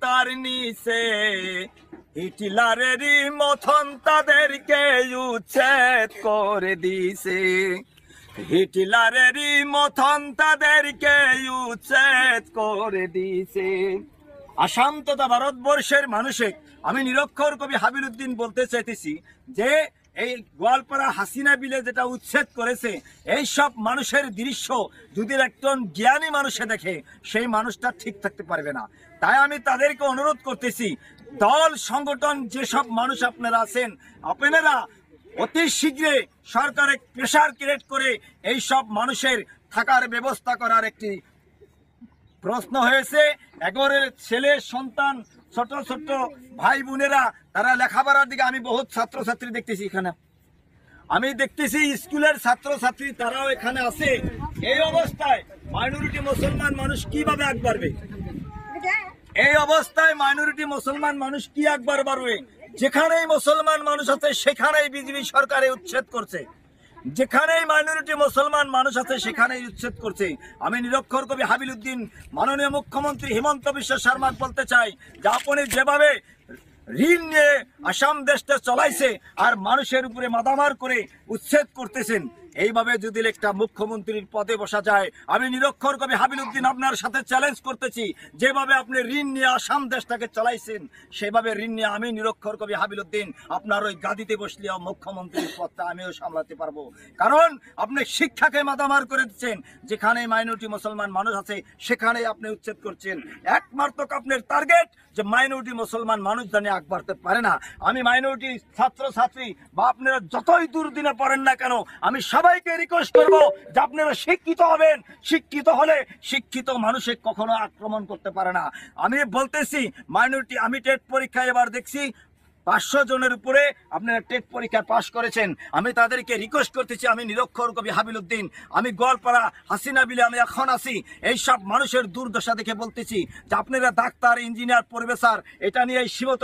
তার নিচে হিটলারেরই মতন তাদেরকে উচ্ছেদ করে দিছে। হিটলারেরই মতন তাদেরকে উচ্ছেদ করে দিছে। আসাম তথা ভারতবর্ষের মানুষে আমি নিরক্ষর কবি হাবিল উদ্দিন বলতে চাইতেছি যে এই গোয়ালপাড়া হাসিনা বিলে যেটা উচ্ছেদ করেছে, এই সব মানুষের দৃশ্য যদি একজন জ্ঞানী মানুষে দেখে সেই মানুষটা ঠিক থাকতে পারবে না। তাই আমি তাদেরকে অনুরোধ করতেছি, দল সংগঠন যেসব মানুষ আপনারা আছেন, আপনারা অতি শীঘ্রই সরকারে প্রেসার ক্রিয়েট করে এই সব মানুষের থাকার ব্যবস্থা করার একটি প্রশ্ন হয়েছে। এগরের ছেলে সন্তান, ছোট ছোট ভাই বোনেরা, তারা লেখাপড়ার দিকে আমি বহুত ছাত্রছাত্রী দেখতেছি এখানে, আমি দেখতেছি স্কুলের ছাত্রছাত্রী তারাও এখানে আছে। এই অবস্থায় মাইনরিটি মুসলমান মানুষ কিভাবে আগ বাড়বে? এই অবস্থায় মাইনরিটি মুসলমান মানুষ কি একবার বাড়বে? যেখানেই মুসলমান মানুষ আছে সেখানেই বিজেপি সরকারে উচ্ছেদ করছে, যেখানেই মাইনরিটি মুসলমান মানুষ আছে সেখানেই উচ্ছেদ করছে। আমি নিরক্ষর কবি হাবিল উদ্দিন মাননীয় মুখ্যমন্ত্রী হিমন্ত বিশ্ব শর্মাকে বলতে চাই যে আপনি যেভাবে ঋণ নিয়ে আসাম দেশটা চলাইছে আর মানুষের উপরে মাদামার করে উচ্ছেদ করতেছেন, এইভাবে যদি একটা মুখ্যমন্ত্রীর পদে বসা যায়, আমি নিরক্ষর কবি হাবিল উদ্দিন আপনার সাথে চ্যালেঞ্জ করতেছি, যেভাবে আপনি ঋণ নিয়ে আসাম দেশটাকে চালাইছেন সেভাবে ঋণ নিয়ে আমি নিরক্ষর কবি হাবিল উদ্দিন আপনার ওই গাদিতে বসলেও মুখ্যমন্ত্রীর পদটা আমিও সামলাতে পারবো। কারণ আপনি শিক্ষাকে মাদামার করে দিচ্ছেন, যেখানে মাইনরিটি মুসলমান মানুষ আছে সেখানেই আপনি উচ্ছেদ করছেন। একমাত্র আপনার টার্গেট যে মাইনরিটি মুসলমান মানুষ জানি আগ বাড়তে পারে না। আমি মাইনরিটি ছাত্রছাত্রী বা আপনারা যতই দুর্দিনে পড়েন না কেন, আমি সবাইকে রিকোয়েস্ট করবো যে আপনারা শিক্ষিত হবেন। শিক্ষিত হলে শিক্ষিত মানুষে কখনো আক্রমণ করতে পারে না। আমি বলতেছি মাইনরিটি, আমি টেট পরীক্ষায় এবার দেখছি 500 জনের উপরে আপনারা টেট পরীক্ষা পাশ করেছেন। আমি তাদেরকে রিকোয়েস্ট করতেছি, আমি নিরক্ষর কবি হাবিল উদ্দিন, আমি গোয়ালপাড়া হাসিনা বিলে আমি এখন আছি, এই সব মানুষের দুর্দশা দেখে বলতেছি যে আপনারা ডাক্তার, ইঞ্জিনিয়ার, প্রফেসর এটা নিয়ে সীমিত